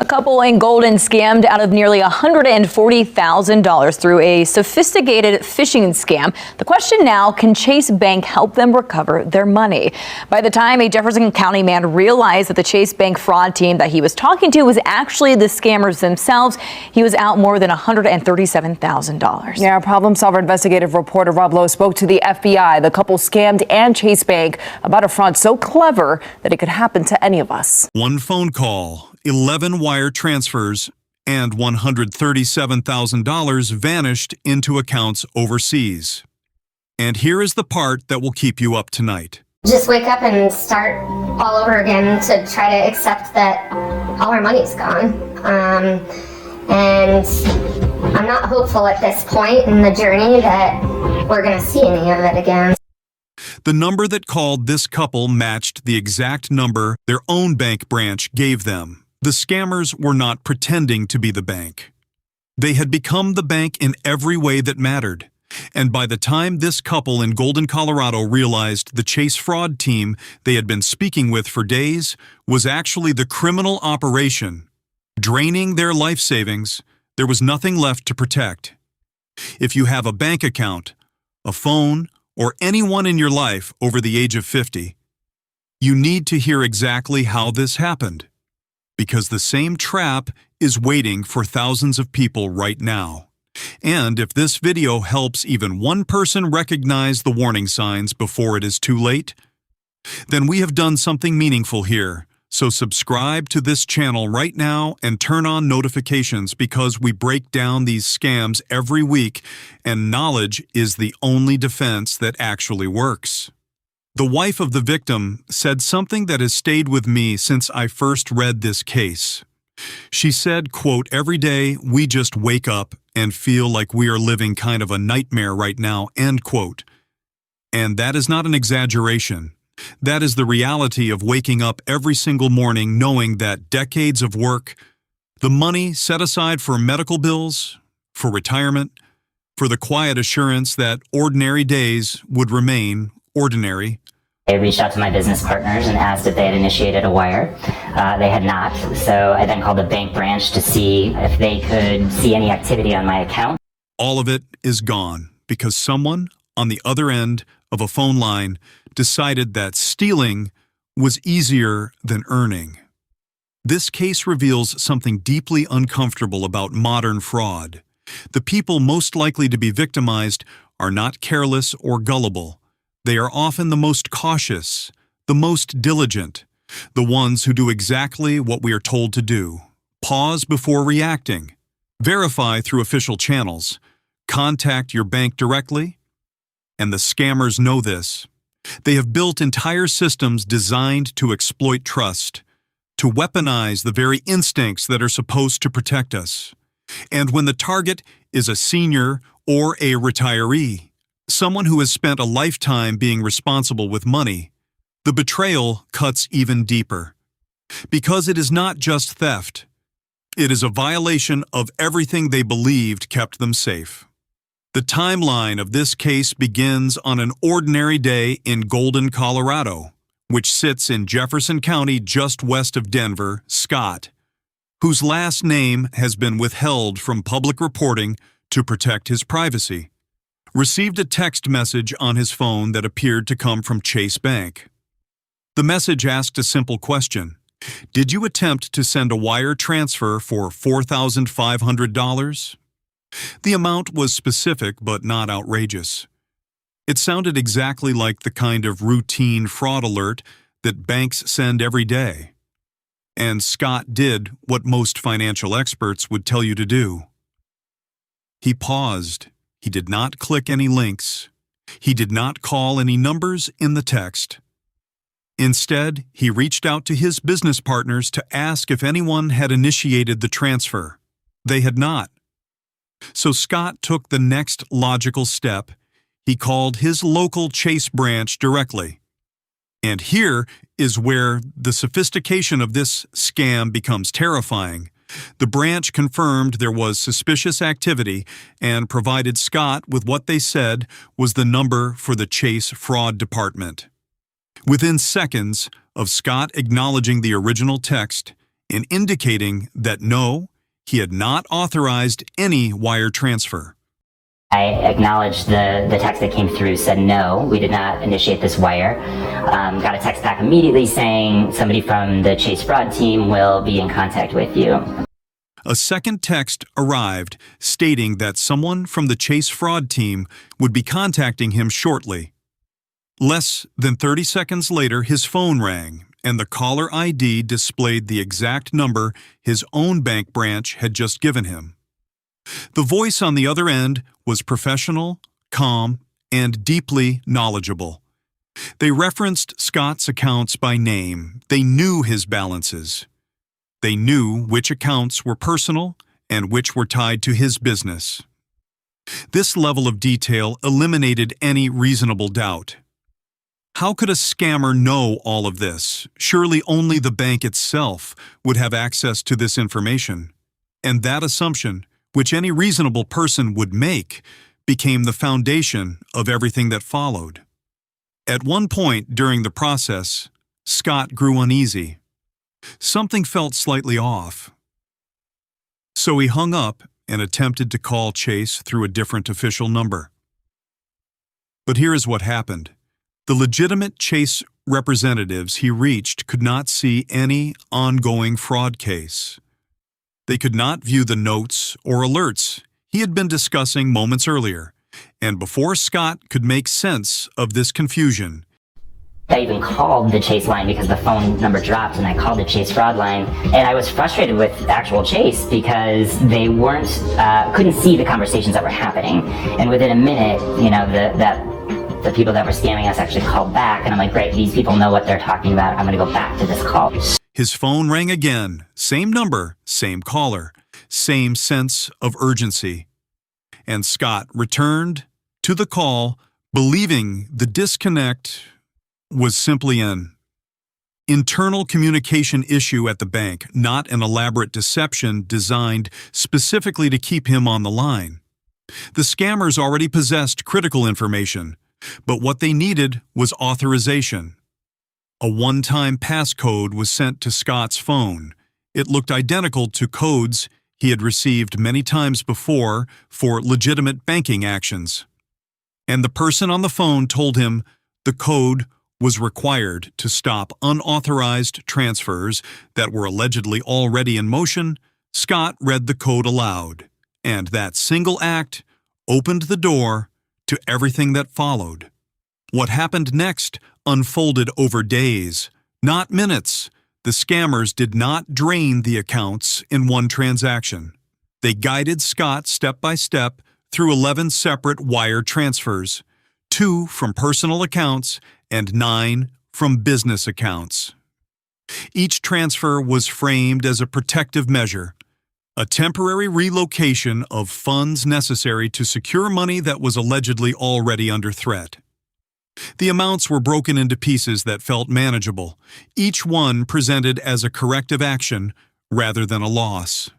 couple in Golden scammed out of nearly $140,000 through a sophisticated phishing scam. The question now, can Chase Bank help them recover their money? By the time a Jefferson County man realized that the Chase Bank fraud team that he was talking to was actually the scammers themselves, he was out more than $137,000. Yeah, problem solver investigative reporter Rob Lowe spoke to the FBI. The couple scammed and Chase Bank about a fraud so clever that it could happen to any of us. One phone call, 11 wire transfers, and $137,000 vanished into accounts overseas. And here is the part that will keep you up tonight. Just wake up and start all over again to try to accept that all our money's gone. And I'm not hopeful at this point in the journey that we're going to see any of it again. The number that called this couple matched the exact number their own bank branch gave them. The scammers were not pretending to be the bank. They had become the bank in every way that mattered. And by the time this couple in Golden, Colorado realized the Chase fraud team they had been speaking with for days was actually the criminal operation, draining their life savings, there was nothing left to protect. If you have a bank account, a phone, or anyone in your life over the age of 50, you need to hear exactly how this happened, because the same trap is waiting for thousands of people right now. And if this video helps even one person recognize the warning signs before it is too late, then we have done something meaningful here. So subscribe to this channel right now and turn on notifications, because we break down these scams every week, and knowledge is the only defense that actually works. The wife of the victim said something that has stayed with me since I first read this case. She said, quote, "Every day we just wake up and feel like we are living kind of a nightmare right now," end quote. And that is not an exaggeration. That is the reality of waking up every single morning knowing that decades of work, the money set aside for medical bills, for retirement, for the quiet assurance that ordinary days would remain ordinary. I reached out to my business partners and asked if they had initiated a wire. They had not, so I then called the bank branch to see if they could see any activity on my account. All of it is gone because someone on the other end of a phone line decided that stealing was easier than earning. This case reveals something deeply uncomfortable about modern fraud. The people most likely to be victimized are not careless or gullible. They are often the most cautious, the most diligent, the ones who do exactly what we are told to do. Pause before reacting. Verify through official channels. Contact your bank directly. And the scammers know this. They have built entire systems designed to exploit trust, to weaponize the very instincts that are supposed to protect us. And when the target is a senior or a retiree, someone who has spent a lifetime being responsible with money, the betrayal cuts even deeper. Because it is not just theft, it is a violation of everything they believed kept them safe. The timeline of this case begins on an ordinary day in Golden, Colorado, which sits in Jefferson County just west of Denver. Scott, whose last name has been withheld from public reporting to protect his privacy, received a text message on his phone that appeared to come from Chase Bank. The message asked a simple question. Did you attempt to send a wire transfer for $4,500? The amount was specific but not outrageous. It sounded exactly like the kind of routine fraud alert that banks send every day. And Scott did what most financial experts would tell you to do. He paused. He did not click any links. He did not call any numbers in the text. Instead, he reached out to his business partners to ask if anyone had initiated the transfer. They had not. So Scott took the next logical step. He called his local Chase branch directly. And here is where the sophistication of this scam becomes terrifying. The branch confirmed there was suspicious activity and provided Scott with what they said was the number for the Chase fraud department. Within seconds of Scott acknowledging the original text, in indicating that no, he had not authorized any wire transfer. I acknowledged the text that came through, said no, we did not initiate this wire. Got a text back immediately saying somebody from the Chase fraud team will be in contact with you. A second text arrived stating that someone from the Chase fraud team would be contacting him shortly. Less than 30 seconds later, his phone rang, and the caller ID displayed the exact number his own bank branch had just given him. The voice on the other end was professional, calm, and deeply knowledgeable. They referenced Scott's accounts by name. They knew his balances. They knew which accounts were personal and which were tied to his business. This level of detail eliminated any reasonable doubt. How could a scammer know all of this? Surely only the bank itself would have access to this information. And that assumption, which any reasonable person would make, became the foundation of everything that followed. At one point during the process, Scott grew uneasy. Something felt slightly off. So he hung up and attempted to call Chase through a different official number. But here is what happened. The legitimate Chase representatives he reached could not see any ongoing fraud case. They could not view the notes or alerts he had been discussing moments earlier, and before Scott could make sense of this confusion, I even called the Chase line because the phone number dropped, and I called the Chase fraud line, and I was frustrated with actual Chase because they couldn't see the conversations that were happening. And within a minute, the people that were scamming us actually called back, and I'm like, great, these people know what they're talking about. I'm going to go back to this call. his phone rang again. Same number, same caller, same sense of urgency. And Scott returned to the call, believing the disconnect was simply an internal communication issue at the bank, not an elaborate deception designed specifically to keep him on the line. The scammers already possessed critical information, but what they needed was authorization. A one-time passcode was sent to Scott's phone. It looked identical to codes he had received many times before for legitimate banking actions. And the person on the phone told him the code was required to stop unauthorized transfers that were allegedly already in motion. Scott read the code aloud, and that single act opened the door to everything that followed. What happened next unfolded over days, not minutes. The scammers did not drain the accounts in one transaction. They guided Scott step by step through 11 separate wire transfers, 2 from personal accounts and 9 from business accounts. Each transfer was framed as a protective measure, a temporary relocation of funds necessary to secure money that was allegedly already under threat. The amounts were broken into pieces that felt manageable, each one presented as a corrective action rather than a loss.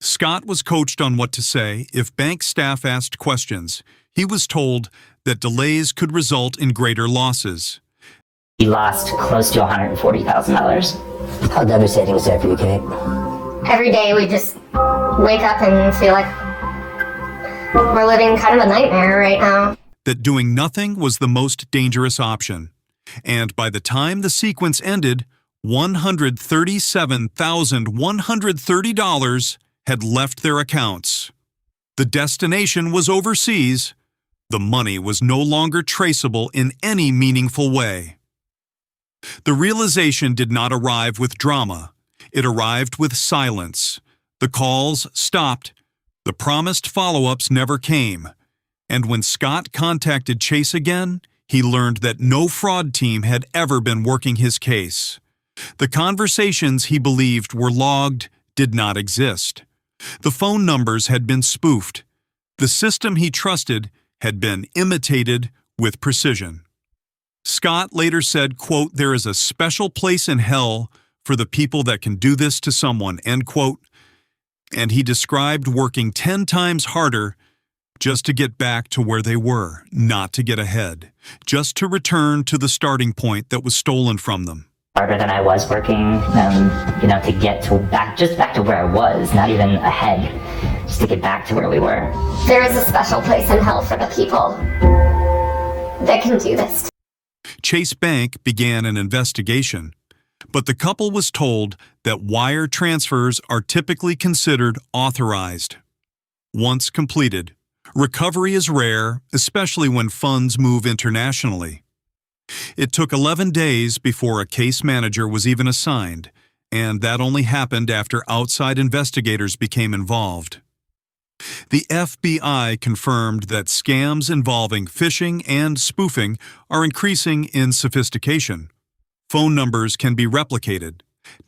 Scott was coached on what to say if bank staff asked questions. He was told that delays could result in greater losses. He lost close to $140,000. How devastating is that for you, Kate? Every day we just wake up and feel like we're living kind of a nightmare right now. That doing nothing was the most dangerous option. And by the time the sequence ended, $137,130 had left their accounts. The destination was overseas. The money was no longer traceable in any meaningful way. The realization did not arrive with drama. It arrived with silence. The calls stopped. The promised follow-ups never came. And when Scott contacted Chase again, he learned that no fraud team had ever been working his case. The conversations he believed were logged did not exist. The phone numbers had been spoofed. The system he trusted had been imitated with precision. Scott later said, quote, "There is a special place in hell for the people that can do this to someone," end quote. And he described working 10 times harder just to get back to where they were, not to get ahead, just to return to the starting point that was stolen from them. harder than I was working, to get back to where I was, not even ahead, just to get back to where we were. There is a special place in hell for the people that can do this. Chase Bank began an investigation, but the couple was told that wire transfers are typically considered authorized. Once completed, recovery is rare, especially when funds move internationally. It took 11 days before a case manager was even assigned, and that only happened after outside investigators became involved. The FBI confirmed that scams involving phishing and spoofing are increasing in sophistication. Phone numbers can be replicated,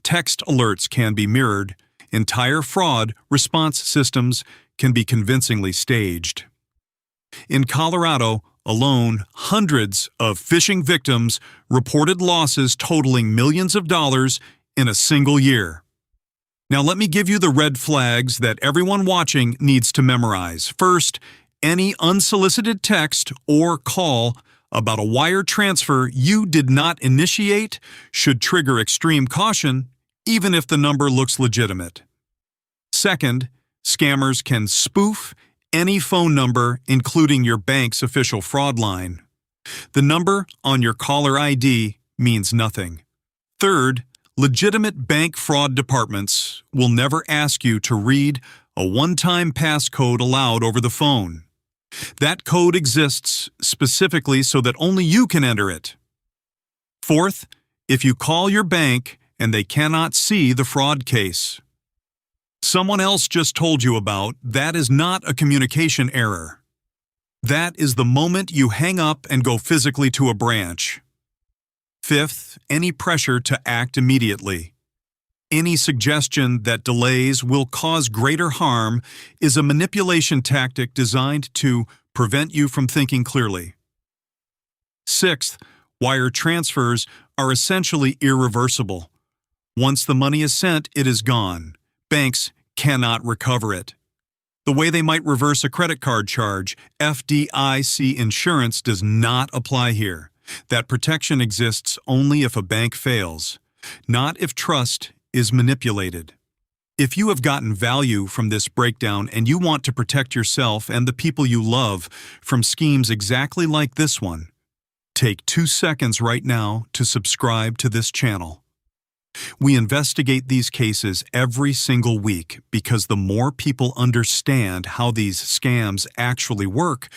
text alerts can be mirrored, entire fraud response systems can be convincingly staged. In Colorado alone, hundreds of phishing victims reported losses totaling millions of dollars in a single year. Now let me give you the red flags that everyone watching needs to memorize. First, any unsolicited text or call about a wire transfer you did not initiate should trigger extreme caution, even if the number looks legitimate. Second, scammers can spoof any phone number, including your bank's official fraud line. The number on your caller ID means nothing. Third, legitimate bank fraud departments will never ask you to read a one-time passcode aloud over the phone. That code exists specifically so that only you can enter it. Fourth, if you call your bank and they cannot see the fraud case someone else just told you about, that is not a communication error. That is the moment you hang up and go physically to a branch. Fifth, any pressure to act immediately. Any suggestion that delays will cause greater harm is a manipulation tactic designed to prevent you from thinking clearly. Sixth, wire transfers are essentially irreversible. Once the money is sent, it is gone. Banks cannot recover it. The way they might reverse a credit card charge, FDIC insurance does not apply here. That protection exists only if a bank fails, not if trust is manipulated. If you have gotten value from this breakdown and you want to protect yourself and the people you love from schemes exactly like this one, take 2 seconds right now to subscribe to this channel. We investigate these cases every single week because the more people understand how these scams actually work,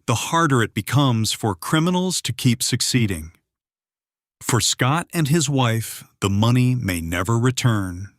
the harder it becomes for criminals to keep succeeding. For Scott and his wife, the money may never return.